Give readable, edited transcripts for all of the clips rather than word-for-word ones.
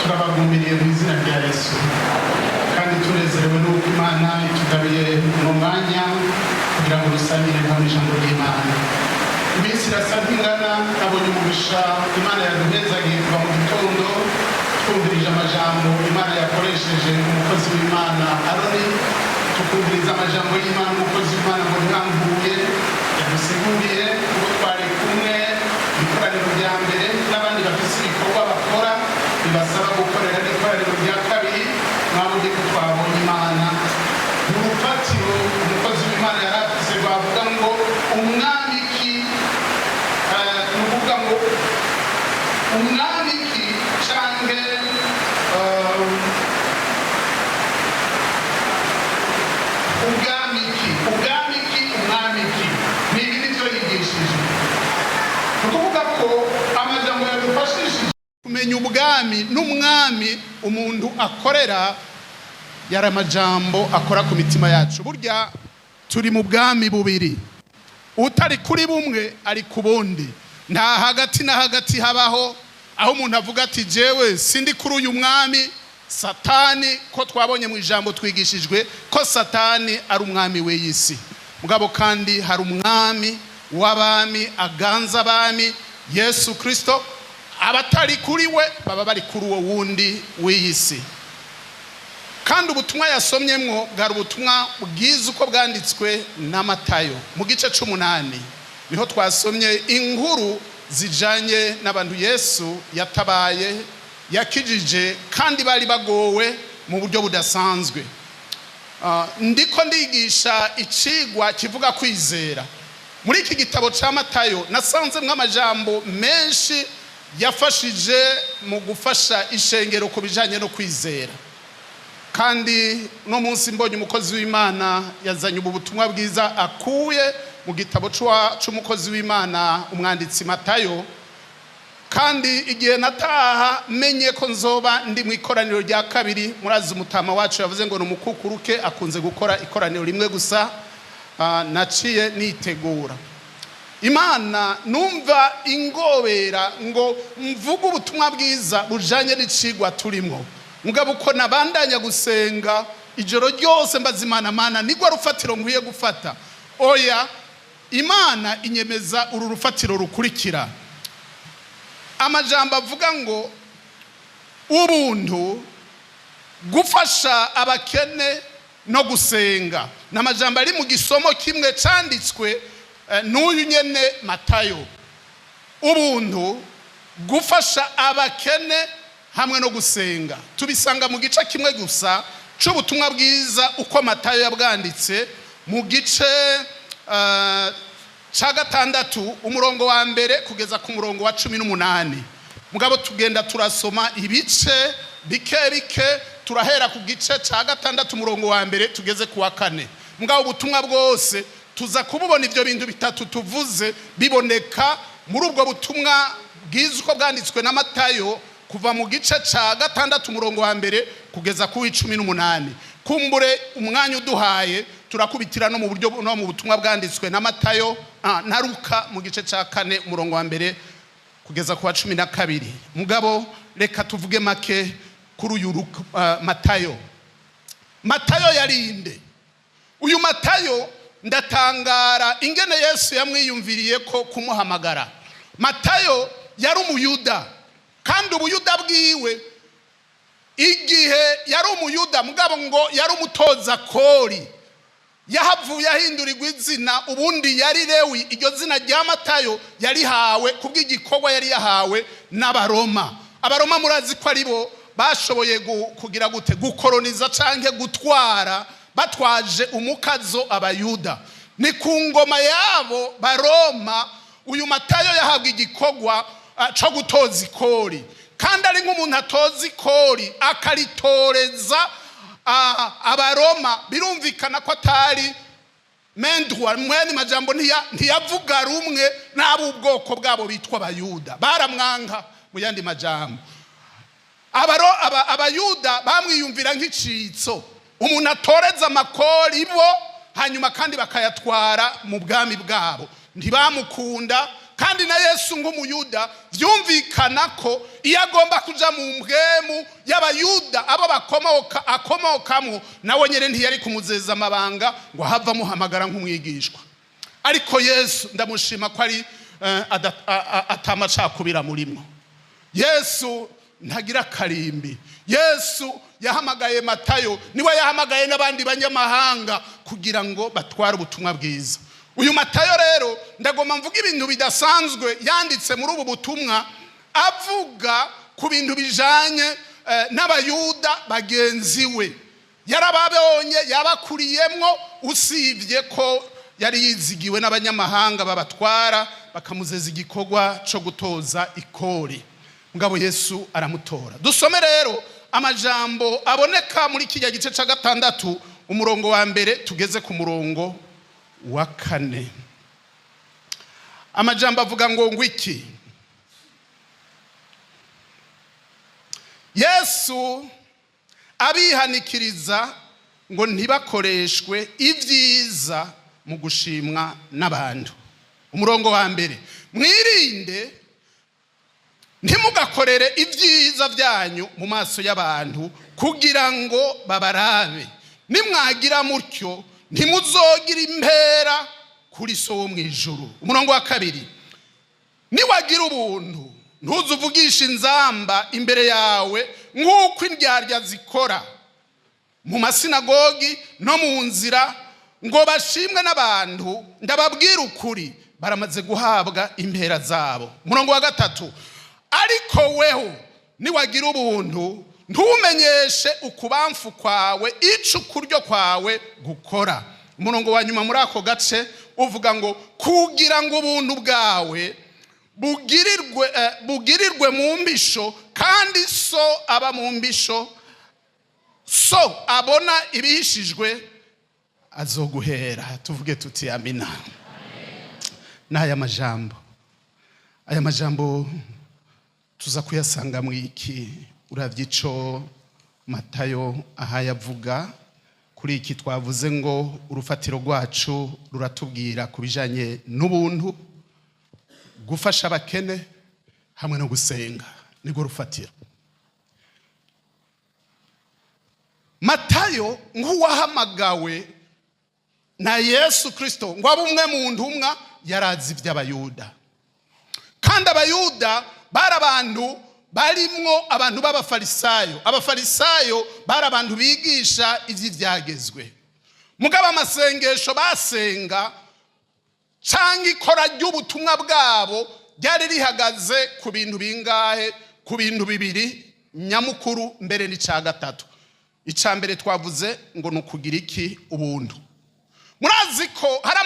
turabagumiriye mu izina rya Yesu kandi tunezerewe n'uko Imana itugabiye mu mwanya kugira ngo dusangire hamwe ijambo ry'Imana. Iminsi irasa nk'ingana, nabonye umugisha Imana yaduhezagiye kuva mu gitondo twumvirije amajambo Imana yakoresheje umukozi w'Imana Aroni, tukumviriza amajambo y'Imana umukozi w'Imana ngo ntiyanguye yadusiguriye kuko twari kumwe ikoraniro rya mbere n'abandi bafise ibikorwa bakora bibasaba gukorera n'ikoraniro rya kabiri. Mwabonye ko twabonye Imana mu rufatiro umukozi w'Imana yarafise bavuga ngo umwami ki, nukuvuga ngo umwami ki canke ubwami ki, umwami ki, ni ibindi byo yigishije. Nukuvuga ko amajambo yadufashishije kumenya ubwami n'umwami umuntu akorera yari amajambo akora ku mitima yacu. Burya turi mu bwami bubiri, utari kuri bumwe ari ku bundi. Nta hagati na hagati habaho aho umuntu avuga ati jewe sindi kuri uyu mwami Satani, ko twabonye mu ijambo twigishijwe ko Satani ari umwami w'iyisi. Mugabo kandi hari umwami w'abami aganza abami, Yesu Kristo. Abatari kuri we baba bari kuri uwo wundi w'iyisi. Kandi ubutumwa yasomyemwo bwari ubutumwa bwiza uko bwanditswe na Matayo mu gice 8. Niho twasomye inkuru zijanye n'abantu Yesu yatabaye, yakijije kandi bari bagowe mu buryo budasanzwe. Ndiko ndigisha icigwa kivuga kwizera. Muri iki gitabo ca Matayo nasanzemwo amajambo menshi yafashije mu gufasha ishengero ku bijanye no kwizera. Kandi no munsi mbonye umukozi w'Imana yazanye ubu butumwa bwiza akuye mu gitabo c'umukozi w'Imana umwanditsi Matayo. Kandi igihe nataha menye ko nzoba ndi mu ikoraniro rya kabiri, murazi umutama wacu yavuze ngo numukukuruke akunze gukora ikoraniro rimwe gusa, naciye nitegura. Imana numva ingobera ngo mvuga ubutumwa bwiza bujanye n'icigwa turimo. Mugabo uko nabandanya gusenga ijoro ryose mbaza Imana, Mana nigwa rufatiro nkwiye gufata. Oya, Imana inyemeza uru rufatiro rukurikira. Amajambo avuga ngo Ubuntu, gufasha abakene no gusenga. N'amajambo ari mu gisomo kimwe canditswe n'uyu nyene Matayo. Ubuntu, gufasha abakene hamwe no gusenga. Tubisanga mu gice kimwe gusa c'ubutumwa bwiza uko Matayo yabwanditse mu gice ca 6 umurongo wa mbere kugeza ku murongo wa 18. Mugabo tugenda turasoma ibice bike bike, turahera ku gice ca 6 umurongo wa mbere tugeze ku wa 4. Mugabo ubutumwa bwose tuza kububona ivyo bintu bitatu tuvuze biboneka muri ubwo butumwa bwiza uko bwanditswe na Matayo kuva mu gice ca 6 umurongo wa mbere kugeza ku 18. Kumbure umwanya uduhaye turakubitira no mu buryo no mu butumwa bwanditswe na Matayo na Luka mu gice ca 4 umurongo wa mbere kugeza ku 12. Mugabo reka tuvuge make kuri uyu Matayo. Matayo yarinde. Uyu Matayo ndatangara ingene Yesu yamwiyumviriye ko kumuhamagara. Matayo yari umuyuda, kandi ubuyuda bwiwe igihe yari umuyuda mugabo ngo yari umutoza kori, yahavuye ahindurirwa izina, ubundi yari Lewi. Iryo zina rya Matayo yarihawe kubw'igikorwa yari yahawe n'Abaroma. Abaroma murazi ko aribo bashoboye kugira gute gukoloniza canke gutwara, batwaje umukazo abayuda. Ni ku ngoma yabo Baroma uyu Matayo yahabwa igikorwa co gutoza ikori. Kandi ari nk'umuntu atoza ikori akaritoreza abaroma birumvikana ko atari mendwa mwene majambo ntiyavuga rumwe n'abo ubwoko bwabo bitwa abayuda, baramwanka mu yandi majambo. Abayuda bamwiyumvira nk'icitso, umuntu atoreza amakori bo hanyuma kandi bakayatwara mu bwami bwabo, ntibamukunda. Kandi na Yesu nk'umuyuda vyumvikana ko iyo agomba kuja mu mpwemu y'abayuda abo akomokamo, nawe nyene ntiyari kumuzeza amabanga ngo hava muhamagara nk'umwigishwa. Ariko Yesu ndamushima ko ari atamacakubira murimo. Yesu ntagira karimbi. Yesu yahamagaye Matayo, niwe yahamagaye n'abandi banyamahanga kugira ngo batware ubutumwa bwiza. Uyu Matayo rero ndagomba mvuga ibintu bidasanzwe yanditse muri ubu butumwa, avuga ku bintu bijanye n'abayuda bagenzi we. Yarababonye, yabakuriyemwo, usivye ko yari yizigiwe n'abanyamahanga babatwara bakamuzeza igikorwa cyo gutoza ikori. Mugabo Yesu aramutora. Dusome rero amajambo aboneka muri kijya gice ca 6 umurongo wa mbere tugeze ku murongo wa 4. Amajambo avuga ngo iki? Yesu abihanikiriza ngo ntibakoreshwe ibyiza mu gushimwa n'abantu. Umurongo wa mbere, mwirinde ntimugakorere ibyiza byanyu mu maso y'abantu kugira ngo babarabe. Nimwagira mutyo ntimuzogira impera kuri so wo mwijuru. Umurongo wa kabiri, niwagira ubuntu ntuzuvugisha inzamba imbere yawe nk'uko indyarya zikora mu masinagogi no mu nzira ngo bashimwe n'abantu. Ndababwira ukuri, baramaze guhabwa impera zabo. Umurongo wa gatatu, ariko weho niwagira ubuntu ntumenyeshe ukubamfu kwawe ico kuryo kwawe gukora. Umurongo wa nyuma muri ako gace uvuga ngo kugira ngo ubuntu bwawe bugirirwe mu mbisho, kandi so aba mu mbisho, so abona ibihishijwe azoguhera. Tuvuge tuti amina. N'aya majambo, aya majambo tuza kuyasanga mu iki? Uravye ico Matayo ahaye avuga kuri iki twavuze ngo urufatiro rwacu ruratubwira kubijanye n'ubuntu, gufasha abakene hamwe no gusenga, niko rufatiro. Matayo nk'uwahamagawe na Yesu Kristo ngo abe umwe mu ntumwa, yarazi ivy'abayuda. Kandi abayuda bari abantu barimwo abantu b'abafarisayo. Abafarisayo bari abantu bigisha ivy'ivyagezwe. Mugabo amasengesho basenga canke ikora ry'ubutumwa bwabo ryari rihagaze ku bintu bingahe? Ku bintu bibiri nyamukuru, mbere n'ica gatatu. Ica mbere twavuze ngo nukugira iki? Ubuntu. Murazi ko hari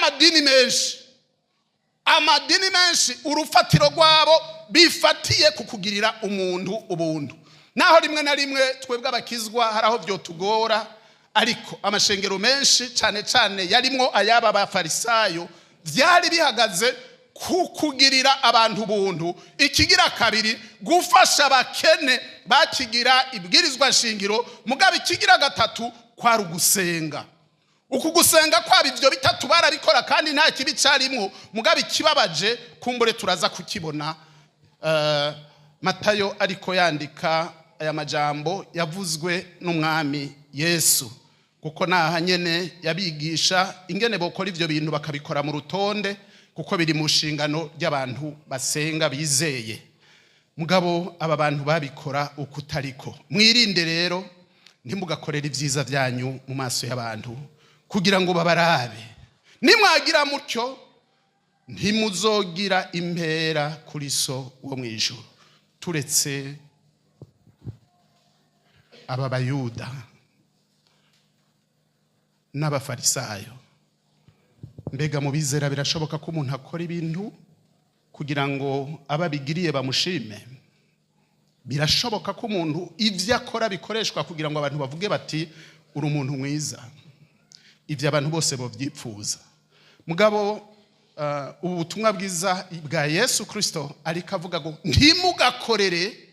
amadini menshi urufatiro rwabo bifatiye kukugirira umuntu ubuntu. Naho rimwe na rimwe twebwe abakizwa haraho byo tugora, ariko amashengero menshi cyane cyane yarimwo ayaba abafarisayo byari bihagaze kukugirira abantu ubuntu. Ikigira kabiri, gufasha abakene bakigira ibwirizwa shingiro. Mugabo ikigira gatatu kwari ugusenga. Uku gusenga kwaba ivyo bitatu barabikora kandi nta kibi carimwo. Mugabo ikibabaje kumbure turaza kukibona Matayo ariko yandika aya majambo yavuzwe n'umwami Yesu, kuko naha nyene yabigisha ingene bokora ivyo bintu bakabikora mu rutonde, kuko biri mu nshingano ry'abantu basenga bizeye. Mugabo aba bantu babikora ukutariko. Mwirinde rero ntimugakorera ivyiza vyanyu mu maso y'abantu kugira ngo babarabe. Nimwagira mutyo ntimuzogira impera kuri so wo mwijuru. Turetse aba bayuda n'abafarisayo, mbega mu bizera birashoboka ko umuntu akora ibintu kugira ngo ababigiriye bamushime? Birashoboka ko umuntu ivyo akora bikoreshwa kugira ngo abantu bavuge bati uri umuntu mwiza, ibyo abantu bose bovyipfuza. Mugabo ubu butumwa bwiza bwa Yesu Kristo ariko avuga ngo ntimugakorere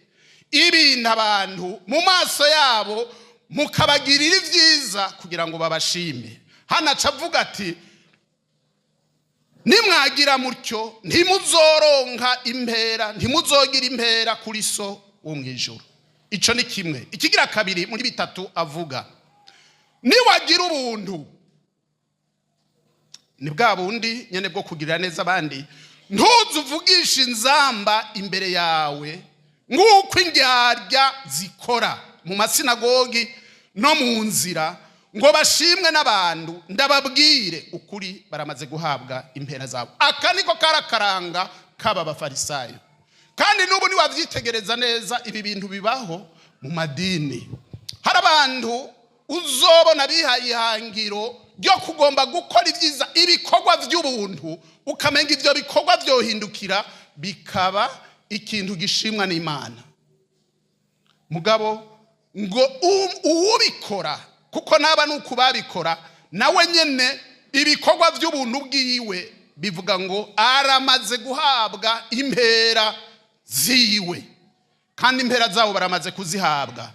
ibintu abantu mu maso yabo mukabagirira ibyiza kugira ngo babashime. Hana acavuga ati nimwagira mutyo ntimuzoronka impera, ntimuzogira impera kuri so wo mwijuru. Ico ni kimwe. Ikigira kabiri muri bitatu avuga niwagira ubuntu, ni bwa bundi nyene bwo kugirira neza abandi, ntuzuvugisha inzamba imbere yawe nguko indyarya zikora mu masinagogi no mu nzira ngo bashimwe n'abantu. Ndababwire ukuri baramaze guhabwa impera zabo. Aka niko karakaranga kaba bafarisayo. Kandi n'ubu ni wavyitegereza neza ibi bintu bibaho mu madini. Hari abantu uzobona bihaye ihangiro ryo kugomba gukora ibyiza, ibikorwa by'ubuntu, ukamenga ivyo bikorwa byohindukira bikaba ikintu gishimwa n'Imana. Mugabo ngo uwubikora, kuko naba nuko babikora, nawe nyene ibikorwa by'ubuntu bwiwe bivuga ngo aramaze guhabwa impera ziwe, kandi impera zabo baramaze kuzihabwa.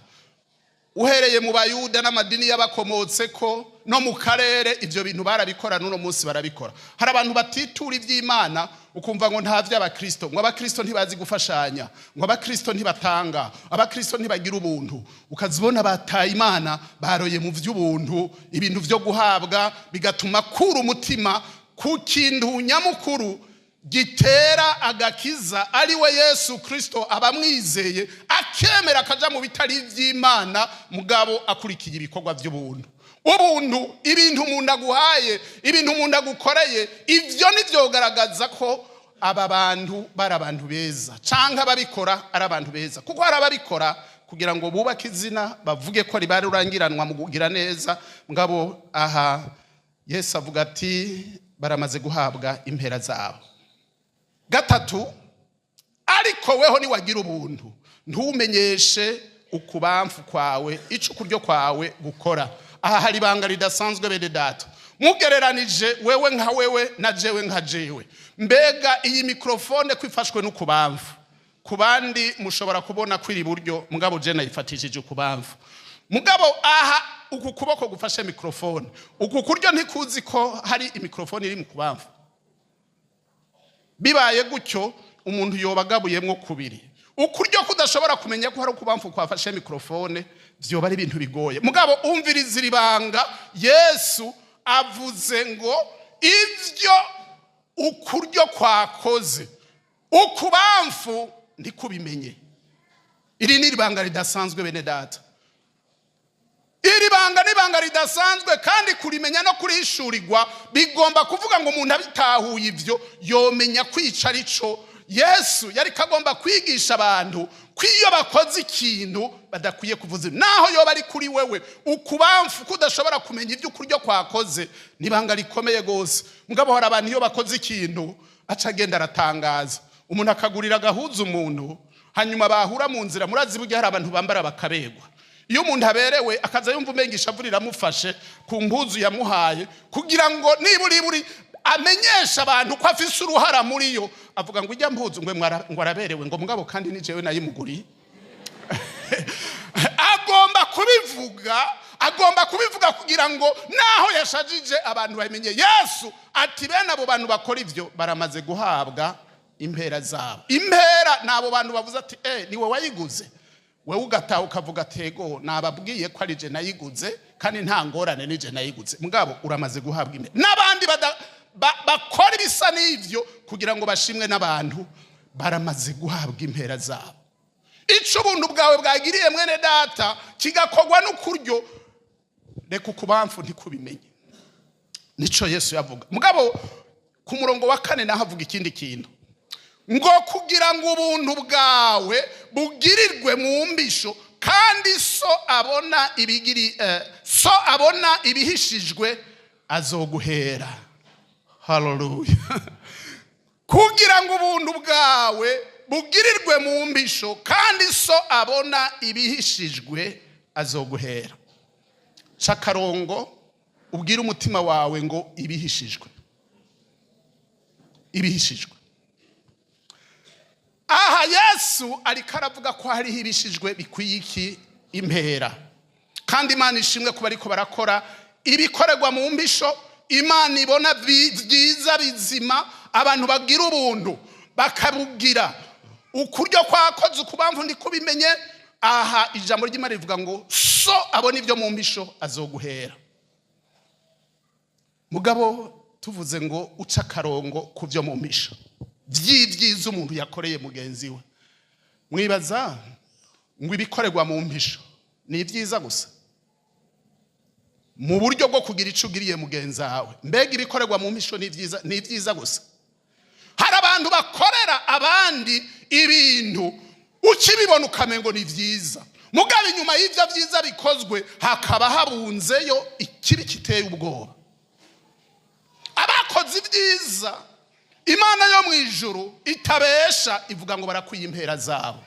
Uhereye mu bayuda n'amadini y'abakomotse ko no mu karere ivyo bintu barabikora, n'uno munsi barabikora. Hari abantu batitura ivy'Imana ukumva ngo nta vy'abakristo, ngo abakristo ntibazi gufashanya, ngo abakristo ntibatanga, abakristo ntibagira ubuntu. Ukazibona bataye Imana, baroye mu vy'ubuntu, ibintu vyo guhabwa, bigatuma kura umutima ku kintu nyamukuru gitera agakiza, ari we Yesu Kristo. Abamwizeye akemera akaja mu bitari ivy'Imana, mugabo akurikiye ibikorwa by'ubuntu. Ubuntu, ibintu umuntu aguhaye, ibintu umuntu agukoreye, ivyo nivyo garagaza ko aba bantu bari abantu beza, canke ababikora ari abantu beza. Kuko hari ababikora kugira ngo bubake izina, bavuge ko ribari urangiranwa mu kugira neza. Mugabo aha Yesu avuga ati baramaze guhabwa impera zabo. Gatatu, ariko weho ni wagira ubuntu, ntumenyeshe ukubamfu kwawe ico kuryo kwawe gukora. Aha hari banga ridasanzwe bene data. Mugereranije wewe nka wewe na jewe nka jewe. Mbega iyi mikrofone kwifashwe n'ukubamfu, kubandi mushobora kubona kwiri buryo, mugabo je nayifatishije ukubamfu. Mugabo aha uku kuboko gufashe mikrofone, uku kuryo ntikuzi ko hari imikrofone iri mu kubamfu. Bibaye gutyo umuntu yobagabuyemwo kubiri. Ukuryo kudashobora kumenya ko hari ukubamfu kwafashe mikrofone, vyo bari ibintu bigoye. Mugabo umviriza iribanga Yesu avuze ngo ivyo ukuryo kwakoze, ukubamfu ndikubimenye. Iri ni ibanga ridasanzwe bene data. Iri banga ni banga ridasanzwe, kandi kurimenya no kurishurirwa bigomba kuvuga ngo umuntu abitahuye ivyo yomenya kwica rico. Yesu yari kagomba kwigisha abantu kwiyo bakoze ikintu badakwiye kuvuza, naho yoba ari kuri wewe ukubamfu kudashobora kumenya ivyo kuryo kwakoze, nibanga rikomeye gose. Mugabo hari abantu iyo bakoze ikintu acagenda aratangaza. Umuntu akagurira gahuza umuntu, hanyuma bahura mu nzira, murazi burya hari abantu bambara bakabegwa. Iyo umuntu aberewe akaza yumva umengisha avurira amufashe ku mpuzu yamuhaye, kugira ngo niburi amenyesha abantu ko afise uruhara muri yo, avuga ngo ijya mpuzu ngo araberewe, ngo mugabo kandi ni jewe nayimuguri. agomba kubivuga kugira ngo naho yashajije abantu bamenye. Yesu ati bene abo bantu bakora ivyo baramaze guhabwa impera zabo. Impera nabo bantu bavuze ati niwe wayiguze, wewe ugataha ukavuga tego nababwiye ko ari je nayiguze, kandi nta ngorane ni je nayiguze. Mugabo uramaze guhabwa impera. N'abandi bakora ibisa n'ivyo kugira ngo bashimwe n'abantu, baramaze guhabwa impera zabo. Ico ubuntu bwawe bwagiriye mwene data kigakogwa n'ukuryo, reka ukubamfu ntikubimenye. Nico Yesu yavuga. Mugabo ku murongo wa 4 naho avuga ikindi kintu ngo kugira ngo ubuntu bwawe bugirirwe mu mbisho, kandi so abona ibihishijwe azoguhera. Hallelujah. Kugira ngo ubuntu bwawe bugirirwe mu mbisho, kandi so abona ibihishijwe azoguhera. cakarongo ubwira umutima wawe ngo ibihishijwe. Aha Yesu ariko aravuga ko hari ibishijwe bikwiye iki impera. Kandi Imana ishimwe kuba ariko barakora ibikorerwa mu mbisho. Imana ibona byiza bizima abantu bagira ubuntu bakabugira ukuryo kwakoze ukubamvu ndi kubimenye. Aha ijambo ry'Imana rivuga ngo so abona ibyo mu mbisho azoguhera. Mugabo tuvuze ngo uca karongo ku byo mu mbisho by'ibyiza umuntu yakoreye mugenzi we, mwibaza ngo ibikorerwa mu mbisho ni ibyiza gusa mu buryo bwo kugira ico ugiriye mugenzi wawe? Mbega ibikorerwa mu mbisho ni ibyiza gusa? Hari abantu bakorera abandi ibintu ukibibona ukamengo ni byiza, mugabo inyuma y'ivyo byiza bikozwe hakaba habunzeyo ikibi kiteye ubwoba. Abakoze ibyiza Imana yo mu ijuru itabesha ivuga ngo barakwiye impera zabo.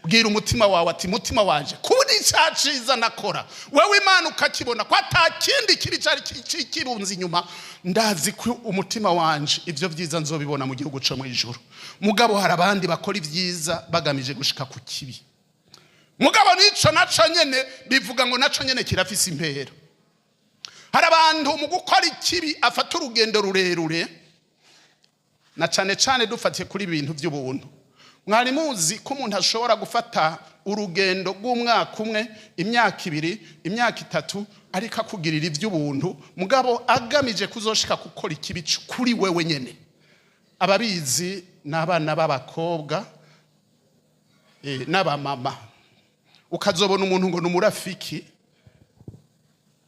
Bwira umutima wawe ati mutima wanje kuri cyaciza nakora, wewe Imana ukakibona ko atakindi kibi cyari kirunze inyuma, ndazi ko umutima wanje ivyo byiza nzobibona mu gihugu cyo mu ijuru. Mugabo hari abandi bakora ibyiza bagamije gushika ku kibi. Mugabo nico naco nyene bivuga ngo naco nyene kirafise impera. Hari abantu mu gukora ikibi afata urugendo rurerure, na cane dufatiye kuri ibintu by'ubuntu. Mwari muzi ko umuntu ashobora gufata urugendo rw'umwaka umwe, imyaka ibiri, imyaka itatu, ariko akugirira iby'ubuntu mugabo agamije kuzoshika gukora ikibi kuri wewe nyene. Ababizi n'abana b'abakobwa n'abamama, ukazobona umuntu ngo numurafiki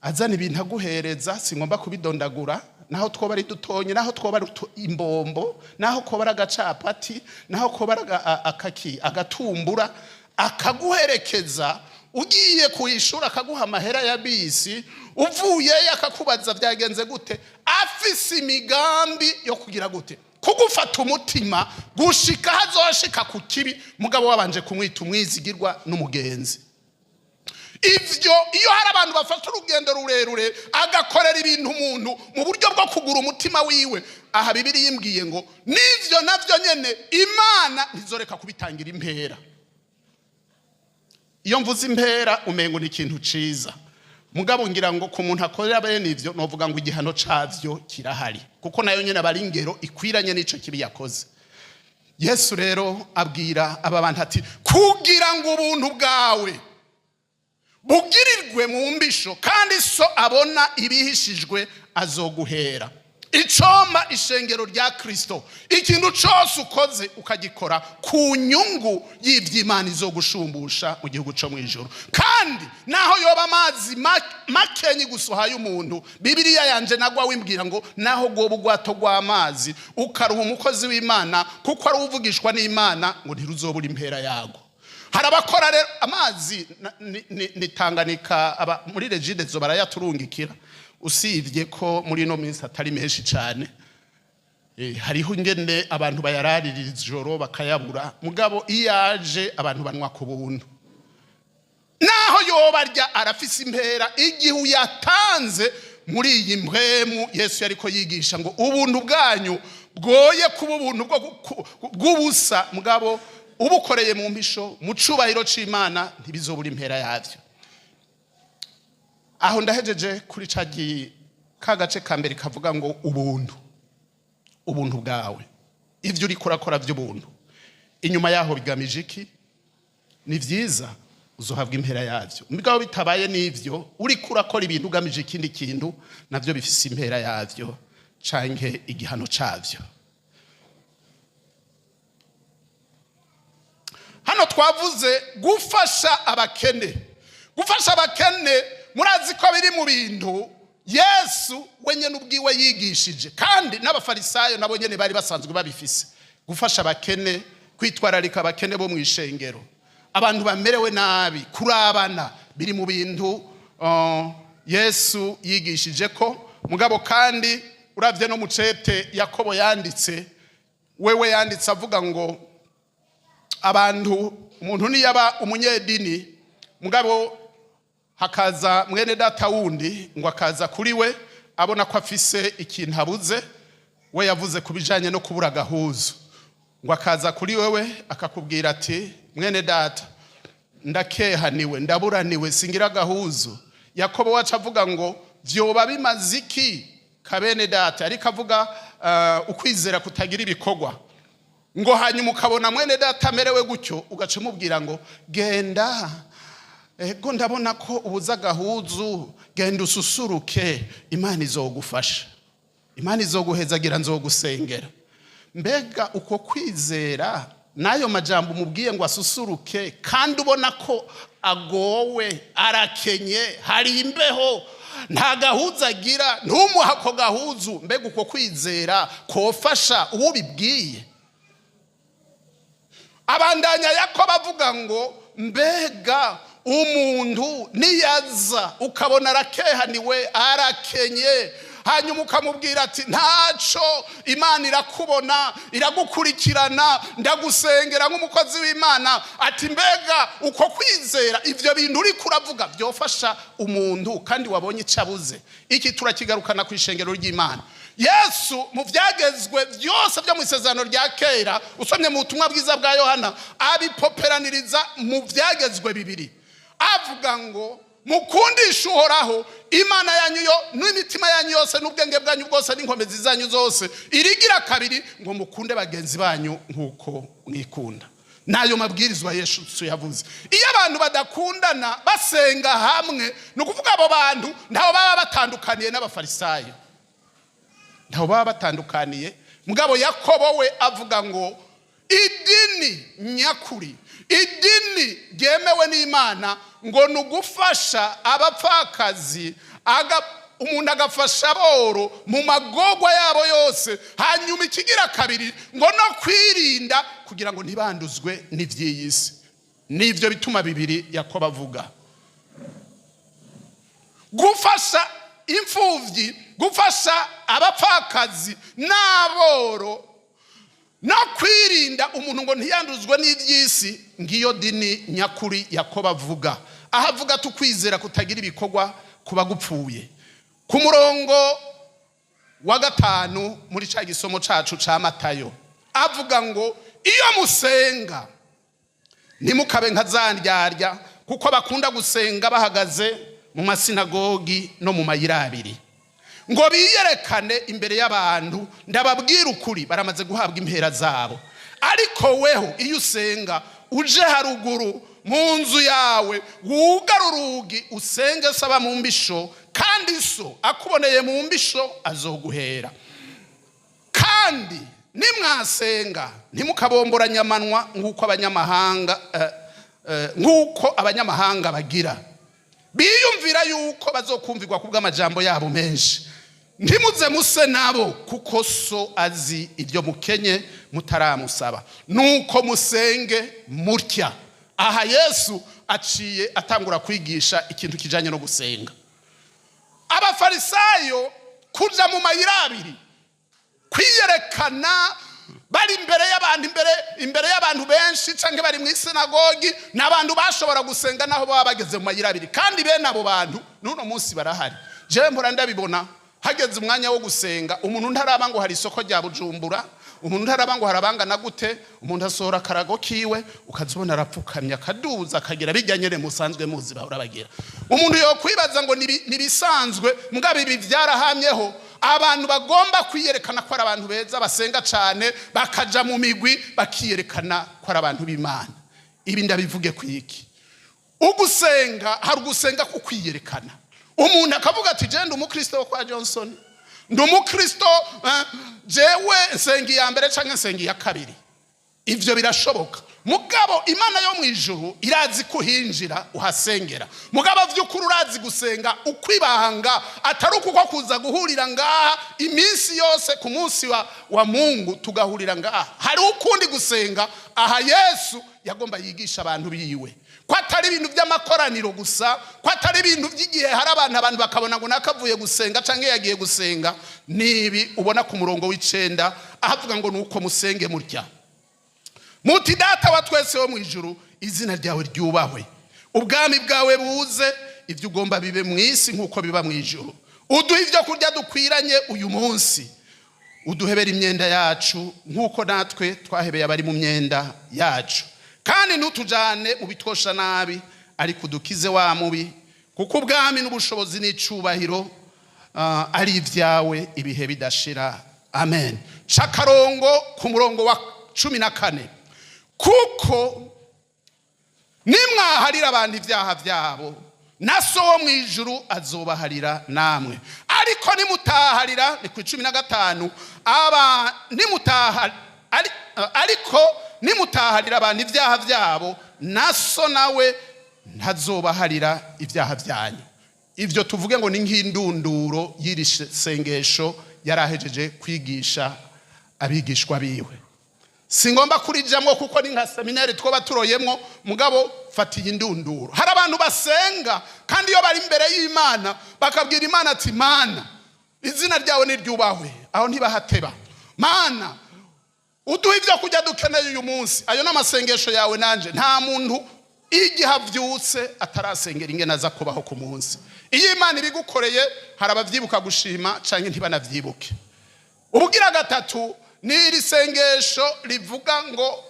azana ibintu aguhereza, singomba kubidondagura, naho twoba ari dutonye, naho twoba ari imbombo, naho koba ari agacapati, naho koba ari agatumbura, akaguherekeza ugiye kuyishura, akaguha amahera ya bisi, uvuyeyo akakubaza byagenze gute, afise imigambi yo kugira gute, kugufata umutima gushika hazoshika ku kibi, mugabo wabanje kumwita umwizigirwa n'umugenzi. Ivyo iyo hari abantu bafata urugendo rurerure agakorera ibintu umuntu mu buryo bwo kugura umutima wiwe, aha Bibiliya yimbwiye ngo nivyo navyo nyene Imana ntizoreka kubitangira impera. Iyo mvuze impera umengo ni ikintu ciza, mugabo ngira ngo ku muntu akorera bene ivyo novuga ngo igihano cavyo kirahari, kuko nayo nyene bari ingero ikwiranye n'ico kibi yakoze. Yesu rero abwira aba bantu ati kugira ngo ubuntu bwawe bugirirwe mu mbisho kandi so abona ibihishijwe azoguhera. Icoma ishengero rya Kristo, ikintu cyose ukoze ukagikora ku nyungu y'ivy'Imana izogushumbusha mu gihugu cyo mu ijuru. Kandi naho yoba amazi makenyi gusuhaye umuntu, Bibiliya yanje nagwa wimbwira ngo naho gwo bugwato gw'amazi ukaruha umukozi w'Imana kuko ari uvugishwa n'Imana ngo ntiruzobura impera yago. Harabakora rero amazi nitanganika muri regide zo barayaturungikira, usivye ko muri no minsi atari menshi cyane. Hariho ingene abantu bayararira ijoro bakayabura, mugabo iyaje abantu banwa ku buntu. Naho yobarya arafise impera igihe uyatanze muri iyi mpwemu. Yesu yariko yigisha ngo ubuntu bwanyu bwoye kuba ubuntu bw'ubusa, mugabo ubukoreye mu mbisho mu cubahiro c'Imana ntibizobura impera yavyo. Aho ndahejeje kuri ka gace ka mbere kavuga ngo ubuntu bwawe, ivyo uri kurakora by'ubuntu, inyuma yaho bigamije iki? Ni vyiza, uzohabwa impera yavyo. Mugabo bitabaye n'ivyo uri kurakora ibintu ugamije ikindi kintu, navyo bifise impera yavyo canke igihano cavyo. Hano twavuze gufasha abakene. Gufasha abakene murazi ko biri mu bintu Yesu wenye n'ubwiwe yigishije, kandi n'abafarisayo nabo nyene bari basanzwe babifise. Gufasha abakene, kwitwararika abakene bo mu ishengero, abantu bamerewe nabi, kurabana, biri mu bintu Yesu yigishije ko. Mugabo kandi uravye no mu cete Yakobo yanditse, wewe yanditse avuga ngo abantu umuntu niyaba umunyedini mugabo hakaza mwene data wundi ngo akaza kuri we abona ko afise ikintu abuze, we yavuze kubijanye no kubura gahuzu, ngo akaza kuri wewe akakubwira ati mwene data ndakehaniwe ndaburaniwe singira gahuzu. Yakobo wacu avuga ngo vyoba bimaze iki kabene data, ariko avuga ukwizera kutagira ibikorwa, ngo hanyuma ukabona mwene data amerewe gutyo ugaca umubwira ngo genda ego ndabona ko ubuza gahuzu, genda ususuruke Imana izogufasha, Imana izoguhezagira nzogusengera. Mbega uko kwizera nayo majambo umubwiye ngo asusuruke kandi ubona ko agowe arakenye hari imbeho nta gahuzu agira, ntumuha ko gahuzu, mbega uko kwizera kofasha uwo bibwiye? Abandanya Yakobo avuga ngo mbega umuntu niyaza ukabona arakehaniwe arakenye, hanyuma ukamubwira ati ntaco Imana irakubona iragukurikirana ndagusengera nk'umukozi w'Imana, ati mbega uko kwizera ivyo bintu uri kuravuga byofasha umuntu kandi wabonye icabuze? Iki turakigarukana ku ishengero ry'Imana. Yesu mu vyagezwe byose byo mu isezerano rya kera, usomye mu butumwa bwiza bwa Yohana, abipoperaniriza mu vyagezwe bibiri, avuga ngo mukundisha Uhoraho Imana yanyu yo n'imitima yanyu yose n'ubwenge bwanyu bwose n'inkomezi zanyu zose, irigira kabiri ngo mukunde bagenzi banyu nkuko mwikunda. Nayo mabwirizwa Yesu yavuze. Iyo abantu badakundana basenga hamwe, no kuvuga abo bantu ntaho baba batandukaniye n'abafarisayo, ntaho baba batandukaniye. Mugabo Yakobo we avuga ngo idini nyakuri, idini ryemewe n'Imana ngo nugufasha abapfakazi, umuntu agafasha aboro mu magogwa yabo yose, hanyuma ikigira kabiri ngo no kwirinda kugira ngo ntibanduzwe n'ivy'iyisi. Nivyo bituma bibiri Yakobo avuga. Gufasha imfuvyi, gufasha abapfakazi n'aboro, no kwirinda umuntu ngo ntiyanduzwe n'ivy'isi, ngiyo dini nyakuri Yakobo avuga. Ahavuga tukwizera kutagira ibikorwa kuba gupfuye. Ku murongo wa 5 muri ca gisomo cacu ca Matayo avuga ngo iyo musenga ntimukabe nka zandyarya, kuko bakunda gusenga bahagaze mu masinagogi no mu mayira abiri, ngo biyerekane imbere y'abantu. Ndababwira ukuri baramaze guhabwa impera zabo. Ariko weho iyo usenga uje haruguru mu nzu yawe, wugara urugi usenge saba mu mbisho, kandi so akuboneye mu mbisho azoguhera. Kandi nimwasenga ntimukabomboranya amanwa nk'uko abanyamahanga bagira, biyumvira yuko bazokumvirwa kubw'amajambo yabo menshi. Ntimuze muse nabo, kuko so azi iryo mukenye mutaramusaba. Nuko musenge mutya. Aha Yesu aciye atangura kwigisha ikintu kijanye no gusenga. Abafarisayo kuja mu mayira abiri, kwiyerekana bari imbere y'abantu benshi, canke bari mu sinagogi, n'abantu bashobora gusenga naho baba bageze mu mayira abiri. Kandi bene abo bantu n'uno munsi barahari. Jewe mpora ndabibona, hageze umwanya wo gusenga, umuntu ntaraba ngo hari isoko rya Bujumbura, umuntu ntaraba ngo harabangana gute, umuntu asohora karago kiwe ukazibona arapfukamya akaduza akagira bijyanye musanzwe muzi bahora bagira. Umuntu yo kwibaza ngo nibisanzwe, mugabe ibi byarahamyeho. Abantu bagomba kwiyerekana ko ari abantu beza basenga cyane, bakaja mu migwi bakiyerekana ko ari abantu b'Imana. Ibi ndabivuge kwiki, ugusenga hari ugusenga ku kwiyerekana. Umuntu akavuga ati je ndi umukristo kwa Johnson, ndi umukristo jewe nsengi ya mbere canke nsengi ya kabiri. Ivyo birashoboka. Mugabo Imana yo mwijuru irazi kuhinjira uhasengera. Mugabo vy'ukuri urazi gusenga ukwibanga, atari uko kuza guhurira ngaha iminsi yose ku munsi wa Mungu tugahurira ngaha. Hari ukundi gusenga aha Yesu yagomba yigisha abantu biwe, ko atari ibintu by'amakoraniro gusa, ko atari ibintu by'igihe hari abantu bakabona ngo nakavuye gusenga canke yagiye gusenga. Nibi ubona ku murongo w'icenda ahavuga ngo nuko musenge mutya. Muti data wa twese wo mwijuru, izina ryawe ryubahwe, ubwami bwawe buze, ibyo ugomba bibe mu isi nk'uko biba mu ijuru. Uduhe ibyo kurya dukwiranye uyu munsi, uduhebera imyenda yacu nk'uko natwe twahebeye abari mu myenda yacu, kandi ntutujane mu bitosha nabi, ariko udukize wa mubi, kuko ubwami n'ubushobozi n'icubahiro ari ibyawe ibihe bidashira. Amen. Chakarongo ku murongo wa 14. Kuko nimwaharira abantu ibyaha byabo, na so wo mu ijuru azobaharira namwe. Ariko nimutaharira, ni ku 15, ariko nimutaharira abantu ibyaha byabo, na so nawe ntazobaharira ibyaha byanyu. Ivyo tuvuge ngo ni nk'indunduro y'iri sengesho yarahejeje kwigisha abigishwa biwe. Singomba kurijamwo kuko ni nka seminari twoba turoyemwo, mugabo fatiye indunduro. Hari abantu basenga kandi iyo bari imbere y'Imana bakabwira Imana ati Mana, izina ryawe niryubahwe, aho ntibahateba. Mana, uduhe ibyo kujya dukeneye uyu munsi. Ayo n'amasengesho yawe nanje. Nta muntu igihe avyutse atarasengera ingene aza kubaho ku munsi. Iyo Imana ibigukoreye hari abavyibuka gushima canke ntibanavyibuke. Ubugira gatatu ni iri sengesho rivuga ngo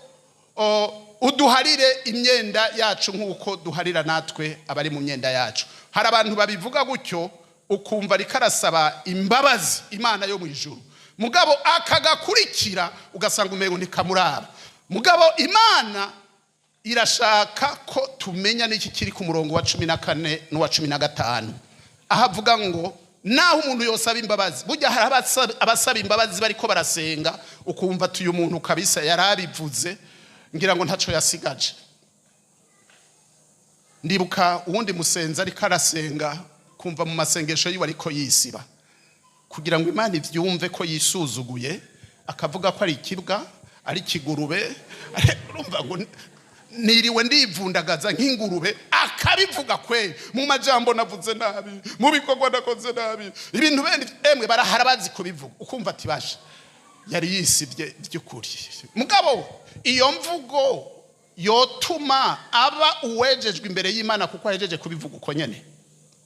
uduharire imyenda yacu nk'uko duharira natwe abari mu myenda yacu. Hari abantu babivuga gutyo ukumva rikarasaba imbabazi Imana yo mu ijuru, mugabo akagakurikira ugasanga umengo ntikamuraba. Mugabo Imana irashaka ko tumenya n'iki kiri ku murongo wa 14 n'uwa 15, ahavuga ngo naho umuntu yosaba imbabazi. Burya hari abasaba imbabazi bariko barasenga ukumva tuyu muntu kabisa yarabivuze ngira ngo ntaco yasigaje. Ndibuka uwundi musenza ariko arasenga kumva mu masengesho yiwe ariko yisiba kugira ngo Imana ivyumve ko yisuzuguye, akavuga ko ari ikibwa, ari kigurube, urumva ngo niriwe ndivundagaza nk'ingurube, akabivuga kwe mu majambo navuze nabi, mu bikorwa nakoze nabi, ibintu bene emwe baraharabazi kubivuga, ukumva ati basha yari yisibye by'ukuri. Mugabo iyo mvugo yotuma aba uwejejwe imbere y'Imana kuko ahejeje kubivuga uko nyene,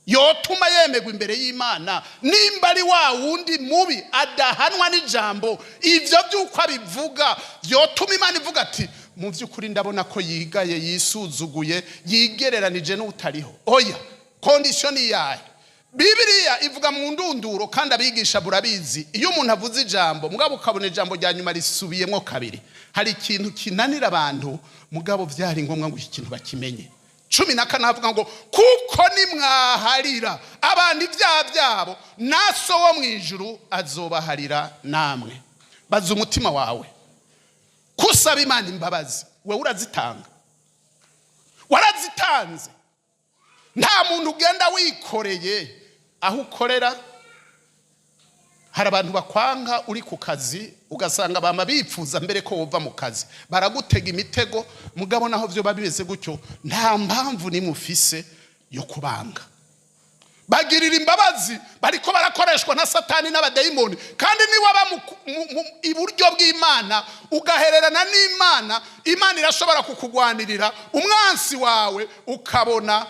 yotuma yemegwa imbere y'Imana nimba ari wa wundi mubi adahanwa n'ijambo. Ivyo by'uko abivuga yotuma Imana ivuga ati mu by'ukuri ndabona ko yigaye, yisuzuguye, yigereranije n'utariho. Oya, condition yayo Bibiliya ivuga mu ndunduro kandi abigisha burabizi. Iyo umuntu avuze ijambo mugabo ukabona ijambo rya nyuma risubiyemo kabiri, hari ikintu kinanira abantu, mugabo byari ngombwa ngo iki kintu bakimenye. 14 avuga ngo kuko nimwaharira abantu ibyaha byabo, na so wo mu ijuru azobaharira namwe. Baza umutima wawe kusaba Imana imbabazi, we urazitanga, warazitanze. Nta muntu ugenda wikoreye aho ukorera. Hari abantu bakwanga uri ku kazi ugasanga bama bipfuza mbere ko wova mu kazi, baragutega imitego, mugabo naho byo babibeze gutyo nta mpamvu nimufise yo kubanga. Bagirira imbabazi bariko barakoreshwa na Satani n'abadayimoni, kandi ni waba mu iburyo bw'Imana ugahererana n'Imana, Imana irashobora kukugwanirira umwansi wawe ukabona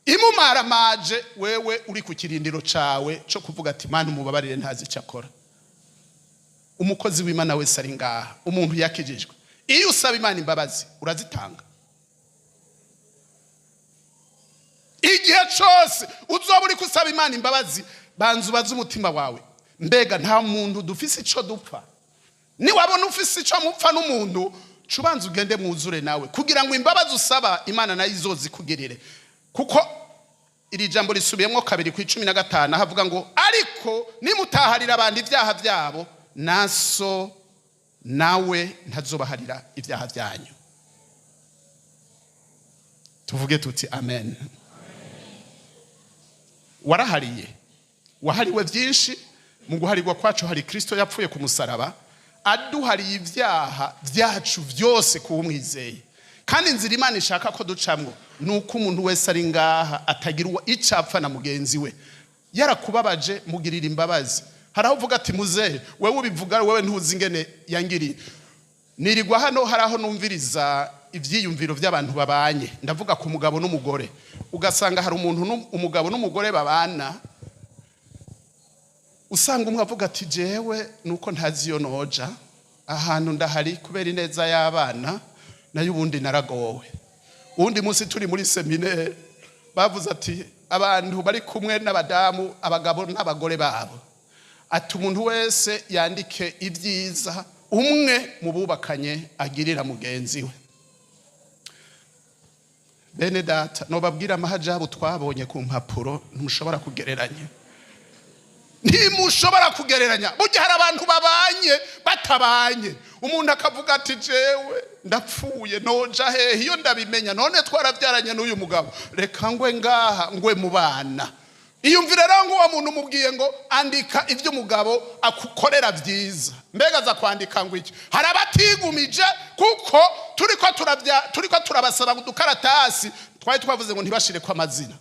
imumara maje, wewe uri ku kirindiro cawe cyo kuvuga ati Imana umubabarire ntazi cyakora. Umukozi w'Imana wese ari ngaha, umuntu yakijijwe, iyo usaba Imana imbabazi urazitanga. Igihe cyose uzoba uri kusaba Imana imbabazi, banzu baza umutima wawe, mbega nta muntu dufise ico dupfa. Ni wabona ufise ico mupfa n'umuntu, cubanza ugende mwuzure nawe kugira ngo imbabazi usaba Imana nayo izozikugirire. Kuko iri jambo risubiyemo kabiri ku 15 havuga ngo ariko nimutaharira abantu ibyaha byabo, naso nawe ntazobaharira ibyaha byanyu. Tuvuge tuti amen. Warahariye, wahariwe byinshi. Mu guharirwa kwacu hari Kristo yapfuye ku musaraba, aduhariye ibyaha byacu byose kuwumwizeye. Kandi inzira Imana ishaka ko ducamwo nuko umuntu wese ari ngaha atagira icapfa na mugenzi we. Yarakubabaje mugirira imbabazi. Haraho uvuga ati muzehe wewe ubivuga wewe ntuzi ingene yangiriye. Nirigwa hano haraho numviriza ivyiyumviro by'abantu babanye, ndavuga ku mugabo n'umugore. ugasanga hari umugabo n'umugore babana, usanga umwe avuga ati jewe nuko ntazi iyo noja ahantu ndahari kubera ineza y'abana, nayo ubundi naragowe. Ubundi munsi turi muri seminaire bavuze ati abantu bari kumwe n'abadamu, abagabo n'abagore babo, ati umuntu wese yandike ibyiza umwe mu bubakanye agirira mugenzi we. Bene data, nobabwira amahajabu twabonye ku mpapuro ntimushobora kugereranya. Ntimushobora kugereranya. Burya hari abantu babanye batabanye, umuntu akavuga ati jewe ndapfuye noja hehe iyo ndabimenya, none twarabyaranye n'uyu mugabo, reka ngwe ngaha ngwe mu bana. Iyumvire rero ngo uwo muntu mubwiye ngo andika ibyo umugabo akukorera byiza, mbega za kwandika ngo iki? Hari abatigumije kuko turiko turabasaba udukaratasi twari twavuze ngo ntibashire kwa mazina.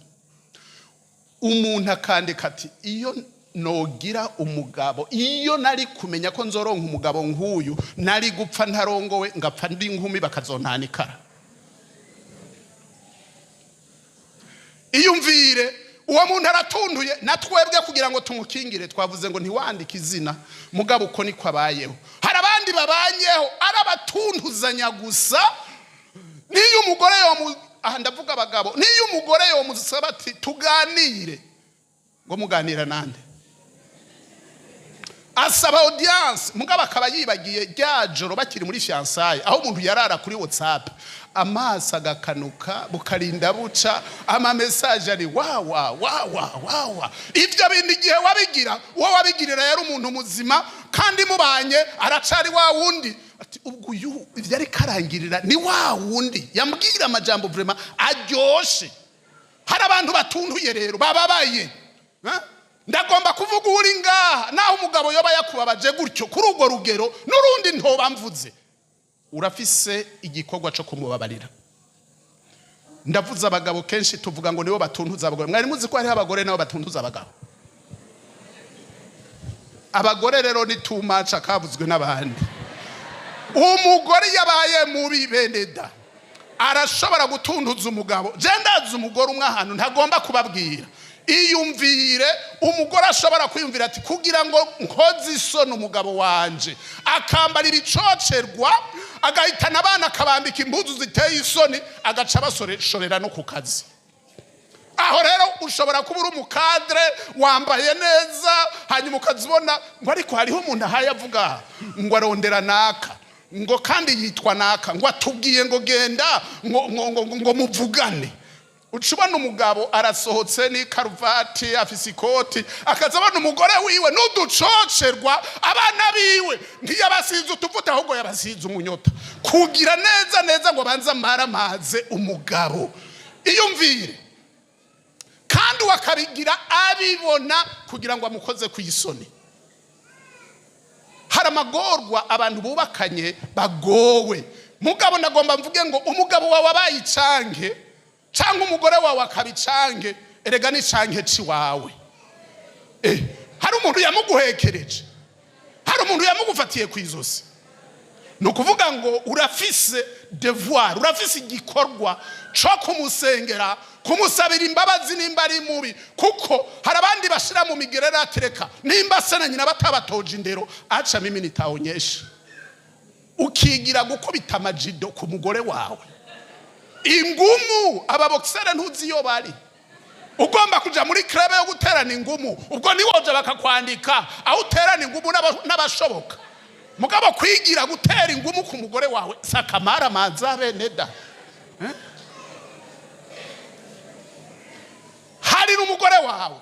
Umuntu akandika ati iyo nogira umugabo, iyo nari kumenya ko nzoronka umugabo nk'uyu, nari gupfa ntarongowe ngapfa ndi inkumi bakazontanikara. Iyumvire uwo muntu aratunduye, natwebwe kugira ngo tumukingire twavuze ngo ntiwandike izina, mugabo uko niko abayeho. Hari abandi babanyeho arabatunduzanya gusa. Niyo umugore ndavuga abagabo, niyo umugore yomusaba ati tuganire, ngo muganira nande? Asaba audience, mugabo akaba yibagiye ryajoro bakiri muri fiançailles, aho umuntu yarara kuri WhatsApp, amaso agakanuka bukarinda buca, ama message ari wawa. Ibyo bindi gihe wabigira, uwo wabigirira yari umuntu muzima kandi mubanye aracari wa wundi. Ati ubwo uyu ivyo ari karangirira ni wa wundi yambwira amajambo vraiment aryoshe. Hari abantu batunduye rero bababaye. Ndagomba kuvuga uri ngaha naho umugabo yoba yakubabaje gutyo kuri urwo rugero, n'urundi ntoba mvuze, urafise igikorwa cyo kumubabarira. Ndavuze abagabo kenshi tuvuga ngo nibo batuntuza abagore. Mwari muzi ko hari abagore nabo batuntuza abagabo? Abagore rero ni too much akavuzwe n'abandi. Umugore yabaye mubi beneda arashobora gutuntuza umugabo. Je ndazi umugore umwe ahantu ntagomba kubabwira. Iyumvire umugore ashobora kwiyumvira ati kugira ngo nkoze isoni umugabo wanje, akambara ibicocerwa, agahitana abana akabambika impuzu ziteye isoni, agaca basorera no ku kazi. Aho rero ushobora kuba uri umukadre wambaye neza, hanyuma ukazibona ngo ariko hariho umuntu ahaye avuga ngo arondera naka, ngo kandi yitwa naka, ngo atubwiye ngo genda ngo muvugane. Ucubona umugabo arasohotse ni karuvati afise ikoti, akazabona umugore wiwe n'uducocerwa, abana biwe ntiyabasize utuvuta ahubwo yabasize umunyota, kugira neza ngo banza maramaze umugabo. Iyumvire kandi wakabigira abibona kugira ngo amukoze kuyisoni. Hari amagorwa abantu bubakanye bagowe. Mugabo nagomba mvuge ngo umugabo wawe abayicange cyangwa umugore wawe akabicange, erega ni canke ci wawe. Hari umuntu yamuguhekereje, hari umuntu yamugufatiye kwizosi. Nukuvuga ngo urafise devoir, urafise igikorwa cyo kumusengera, kumusabira imbabazi nimba ari mubi, kuko hari abandi bashira mu migerera atereka nimba sana nyina batabatoje indero, aca mimi nitaonyesha. Ukigira gukubita amajido ku mugore wawe. Ingumu ababoxere ntuzi yo bari. Ugomba kuja muri club yo guterana ingumu, ubwo ni woje bakakwandika aho uterana ingumu n'abashoboka. Mugabo kwigira gutera ingumu ku mugore wawe sakamara mazabe neda. Hari n'umugore wawe,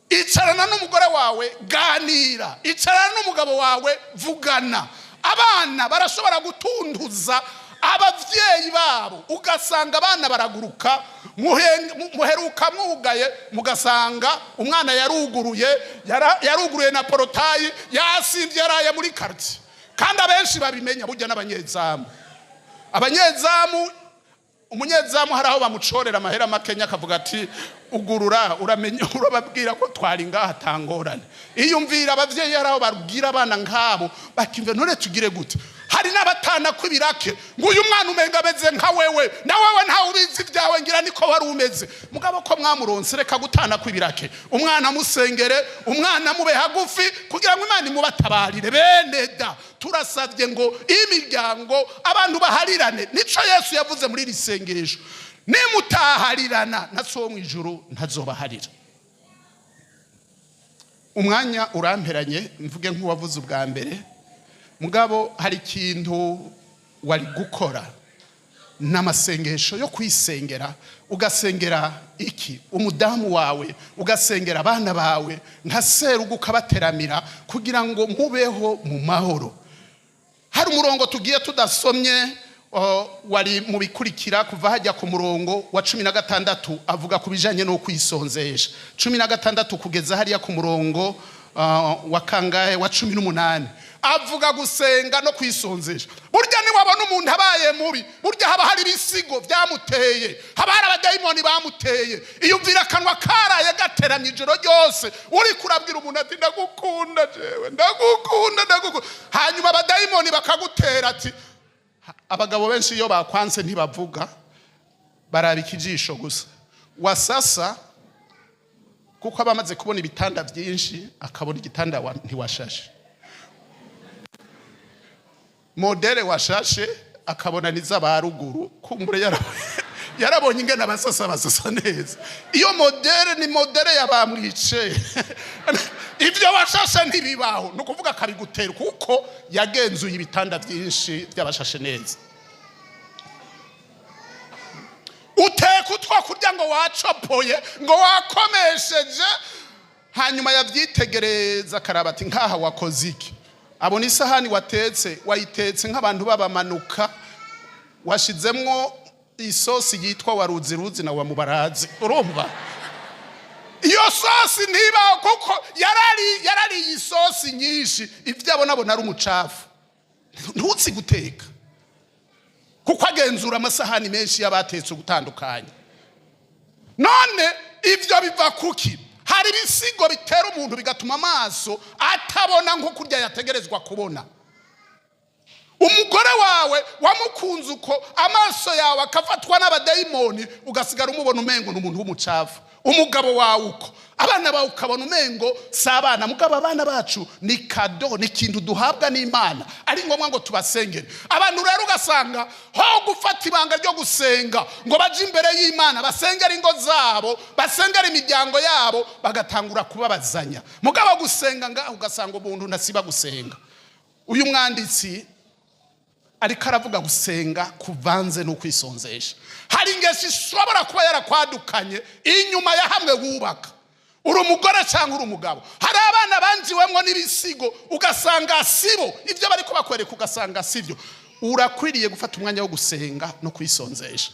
icarana n'umugore wawe ganira, icarana n'umugabo wawe vugana. Abana barashobora gutunduza abavyeyi babo, ugasanga abana baraguruka, muheruka mwugaye, mugasanga umwana yaruguruye na porotayi, yasimvye yaraye muri quartier. Kandi abenshi babimenya burya n'abanyezamu. Umunyezamu hari aho bamucorera amahera makenya akavuga ati ugurura, uramenye urababwira ko twari ngaha tangorane. Iyumvira abavyeyi hari aho babwira abana nkabo bakimve none tugire gute. hari n'abatana kwibirake ngo uyu mwana umenga ameze nka wewe na wewe nta ubizi byawe ngira niko wari umeze mugabo ko mwamuronse reka gutana kwibirake umwana musengere umwana mube hagufi kugira ngo Imana imubatabarire bene da turasabye ngo imiryango abantu baharirane nico Yesu yavuze muri risengesho nimutaharirana naso mu ijuru ntazobaharira umwanya uramperanye mvuge nk'uwavuze ubwa mbere mugabo hari ikintu wari gukora n'amasengesho yo kwisengera ugasengera iki umudamu wawe ugasengera abana bawe nka serugo ukabateramira kugira ngo mubeho mu mahoro hari umurongo tugiye tudasomye wari mu bikurikira kuva hajya ku murongo wa 16 avuga ku bijanye no kwisonzesha 16 kugeza hariya ku murongo wa kangahe wa 18 avuga gusenga no kwisonzesha burya ni wabona umuntu abaye mubi burya haba hari ibisigo byamuteye haba hari abadayimoni bamuteye iyo umvira kanwa karaye gateramye ijoro ryose uri kurabwira umuntu ati ndagukunda jewe ndagukunda hanyuma abadayimoni bakagutera ati abagabo benshi iyo bakwanse ntibavuga barabika ijisho gusa wasasa kuko abamaze kubona ibitanda byinshi akabona igitanda ntiwashashe modele washashe akabona niza baruguru kumbure yarabonye ingena basasa neza iyo modele ni modele yabamwice ibyo washashe ntibibaho no kuvuga kabigutera kuko yagenzuye ibitanda byinshi byabashashe neza uteka utwa kurya ngo wacopoye ngo wakomesheje hanyuma yavyitegereza karabati nkaha wakoze iki abona isahani watetse wayitetse nk'abantu babamanuka washizemwo isosi yitwa waruziruzi na wamubarazi urumva iyo sosi ntibaho kuko yarari isosi nyinshi ivyo abona ari umucafu ntutsi guteka kuko agenzura amasahani menshi yabatetse gutandukanye none ivyo biva kuki hari ibisigo bitera umuntu bigatuma amaso atabona nko kurya yategerezwa kubona umugore wawe wamukunze uko amaso yawe akafatwa n'abadayimoni ugasigara umubona umengo n'umuntu w'umucafu umugabo wawe uko abana bawe ukabona umengo sabana mugabo abana bacu ni kado ni kintu duhabwa n'Imana ari ngombwa ngo tubasengere abantu rero ugasanga ho gufata ibanga ryo gusenga ngo baje imbere y'Imana basengera ingo zabo basengera imiryango yabo bagatangura kubabazanya mugabo gusenga ngaho ugasanga umuntu nasiba gusenga uyu mwanditsi ariko aravuga gusenga kuvanze no kwisonzesha hari ingesi ishobora kuba yarakwadukanye inyuma ya hamwe wubaka uri umugore cyangwa uri umugabo hari abana banjiwemwo n'ibisigo ugasanga sibo ibyo bari kubakwereka ugasanga sivyo urakwiriye gufata umwanya wo gusenga no kwisonzesha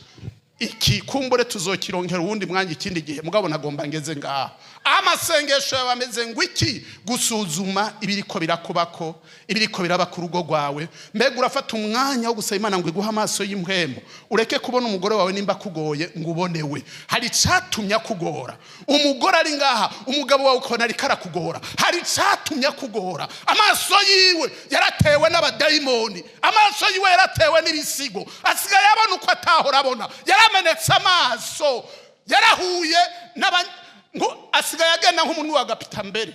iki kumbure tuzokironkera uwundi mwanya ikindi gihe mugabo nagomba ngeze ngaha amasengesho yabameze ngo iki gusuzuma ibiriko birakubako ibiriko biraba ku rugo rwawe mbega urafata umwanya wo gusaba Imana ngo iguha amaso y'impwemo ureke kubona umugore wawe nimba kugoye ngo ubonewe hari catumya kugora umugore ari ngaha umugabo wawe ukona ari karakugora hari catumya kugora amaso yiwe yaratewe n'abadayimoni amaso yiwe yaratewe n'ibisigo asigaye abona uko atahora abona yaramenetse amaso yarahuye ngo asigaye agenda nk'umuntu wagapita mbere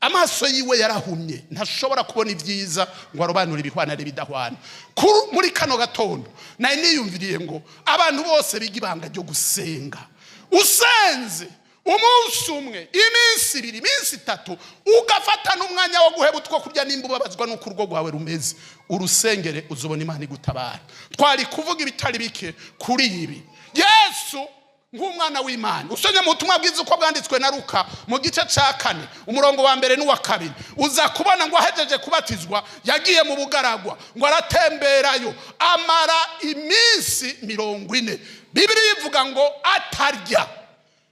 amaso yiwe yarahumye ntashobora kubona ibyiza ngo arobanure ibihwana n'ibidahwana muri kano gatondo naye niyumviriye ngo abantu bose biga ibanga ryo gusenga usenze umunsi umwe iminsi ibiri iminsi itatu ugafata n'umwanya wo guheba utwo kurya nimba ubabazwa n'uko urwo rwawe rumeze urusengere uzobona Imana igutabara twari kuvuga ibitari bike kuri ibi Yesu nk'umwana w'Imana usonye mu butumwa bwiza uko bwanditswe na Luka mu gice ca 4 umurongo wa mbere n'uwa 2 uza kubona ngo ahejeje kubatizwa yagiye mu bugaragwa ngo aratemberayo amara iminsi 40 Bibiliya ivuga ngo atarya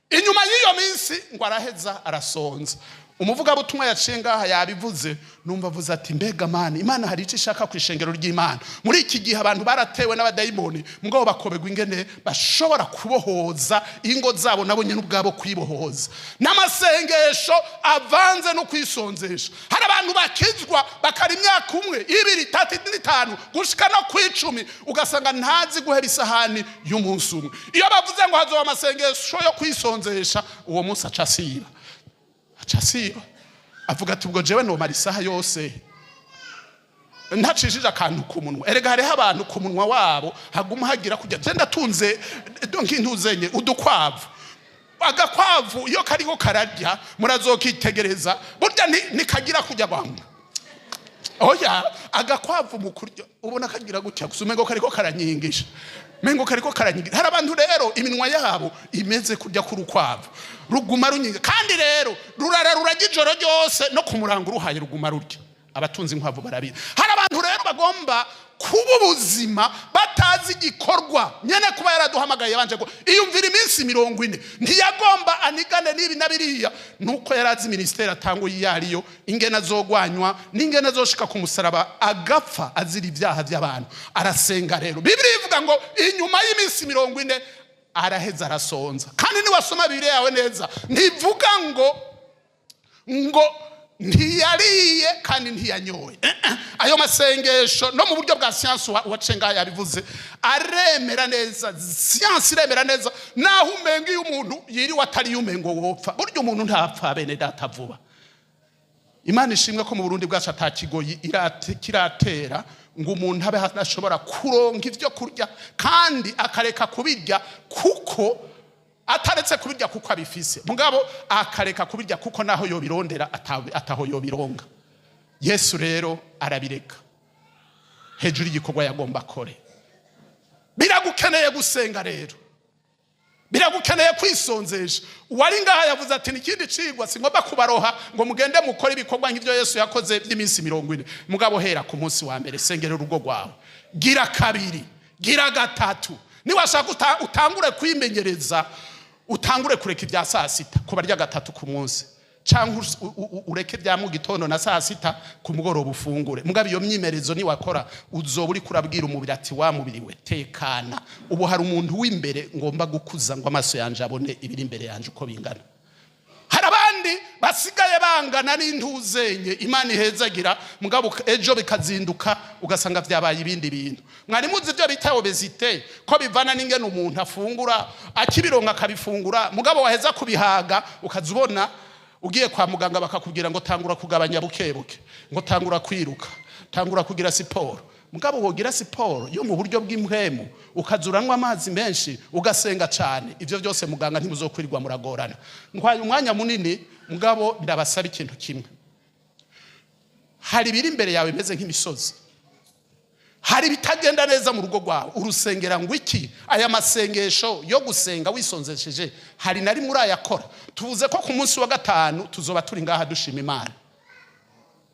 inyuma y'iyo minsi ngo araheza arasonza umuvugabutumwa yaciye ngaha yabivuze, numva avuze ati mbega mani, Imana hari icyo ishaka ku ishengero ry'Imana. Muri iki gihe abantu baratewe n'abadayimoni, mugabo bakobegwa ingene bashobora kubohoza ingo zabo nabo nyene ubwabo kwibohoza n'amasengesho avanze no kwisonzesha. Hari abantu bakizwa bakara imyaka 1, 2, 3, 5 gushika no ku 10, ugasanga ntazi guhera isahani y'umunsi umwe. Iyo bavuze ngo hazoba amasengesho yo kwisonzesha, uwo munsi acasiba. Chasiba avuga ati ubwo jewe no marisaha yose ntacishije akantu ku munwa. Erega hariho abantu ku munwa wabo haguma hagira kujya genda tunze nk'intuzenye udukwavu. Agakwavu iyo kariko kararya murazokitegereza burya nikagira kujya bamwe. Oya agakwavu mu kurya ubona kagira gutya gusumengo kariko karanyingisha. Mengo kariko karanyigira. Hari abantu rero iminwa yabo imeze kurya kurukwavu. Ruguma runyiga. Kandi rero rurararuraga ijoro ryose no kumurango ruhaye ruguma rurya. Abatunzi inkwavu barabizi. Hari abantu rero bagomba kuba ubuzima batazi igikorwa. Nyene kuba yaraduhamagaye yabanje ko iyumvira iminsi 40 ntiyagomba anigane nibi nabiriya, nuko yarazi ministeri atango yariyo ingena zogwanywa n'ingena zoshika ku musaraba agapfa azira ibyaha by'abantu. Arasenga rero Biblia ivuga ngo inyuma y'iminsi 40 araheza arasonza. Kandi ni wasoma Biblia yawe neza ntivuga ngo ntiyariye kandi ntiyanyoye. Ayo masengesho no mu buryo bwa siyansi wacenga yabivuze aremera neza. Siyansi iremera neza naho umenga iyo umuntu yiri watari yumengo wopfa. Buryo umuntu ntapfa bene data vuba. Imana ishimwe ko mu Burundi bwacu atakigoyi kiratera ngo umuntu abe ashobora kuronka ivyo kurya kandi akareka kubirya kuko ataretse kubirya kuko abifise, mugabo akareka kubirya kuko naho yo birondera ataho yo bironga. Yesu rero arabireka hejuru y'igikorwa yagomba kore. Biragukeneye gusenga rero, biragukeneye kwisonzesha. Wari ngaha yavuze ati nikindi cigwa singomba kubaroha ngo mugende mukora ibikorwa nk'ivyo Yesu yakoze by'iminsi 40. Mugabo hera ku munsi wa mbere sengera urugo rwawe, gira kabiri, gira gatatu. Niwashaka utangure kwimenyereza, utangure kureka ibya saa 6 kubarya gatatu ku munsi, cyangwa ureke bya mu gitondo na saa 6 ku mugoroba ufungure. Mugabe iyo myimerezo ni wakora uzoba uri kurabwira umubiri ati wa mubiri we tekana, ubu hari umuntu w'imbere ngomba gukuza ngo amaso yanje abone ibiri imbere yanje uko bingana. Hari abandi basigaye bangana n'intuzenye Imana ihezagira, mugabo ejo bikazinduka ugasanga vyabaye ibindi bintu. Mwari muzi byo bita obesite ko bivana n'ingene umuntu afungura, akibironka akabifungura, mugabo waheza kubihaga ukazubona ugiye kwa muganga bakakubwira ngo tangura kugabanya bukebuke, ngo tangura kwiruka, tangura kugira siporo. Mugabo wogira siporo yo mu buryo bw'impwemu, ukazuranwa amazi menshi, ugasenga cyane, ivyo byose muganga ntimuzokwirirwa muragorana. Nkwaye umwanya munini, mugabo ndabasaba ikintu kimwe. Hari biri imbere yawe meze nk'imisozi, hari bitagenda neza mu rugo rwawe, urusengera ngo iki? Aya masengesho yo gusenga wisonzesheje hari nari muri ayakora. Tuvuze ko ku munsi wa gatanu tuzoba turi ngaha dushima Imana.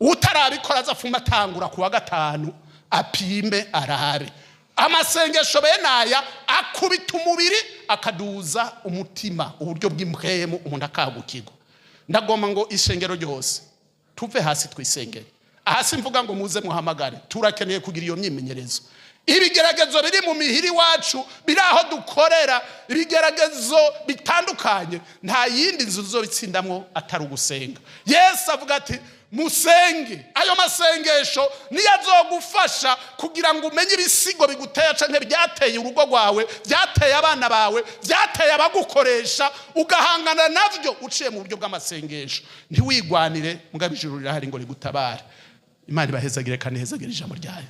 Utarabikora azafuma tangura ku wa gatanu apime arabe. Amasengesho benaya akubita umubiri akaduza umutima, uburyo bw'impwemu umuntu akagukirwa. Ndagomba ngo ishengero ryose tuve hasi twisengere. Hasi mvuga ngo muze muhamagare, turakeneye kugira iyo myimenyerezo. Ibigeragezo biri mu mihiri wacu biraho dukorera, ibigeragezo bitandukanye, nta yindi nzu zobitsindamwo atari ugusenga. Yesu avuga ati musenge. Ayo masengesho niyo azogufasha kugira ngo umenye ibisigo biguteye canke byateye urugo rwawe, byateye abana bawe, byateye abagukoresha, ugahangana navyo uciye mu buryo bw'amasengesho. Ntiwigwanire, mugabo ijuru rirahari ngo rigutabare. Imana ibahezagire kandi ihezagire ijambo ryayo.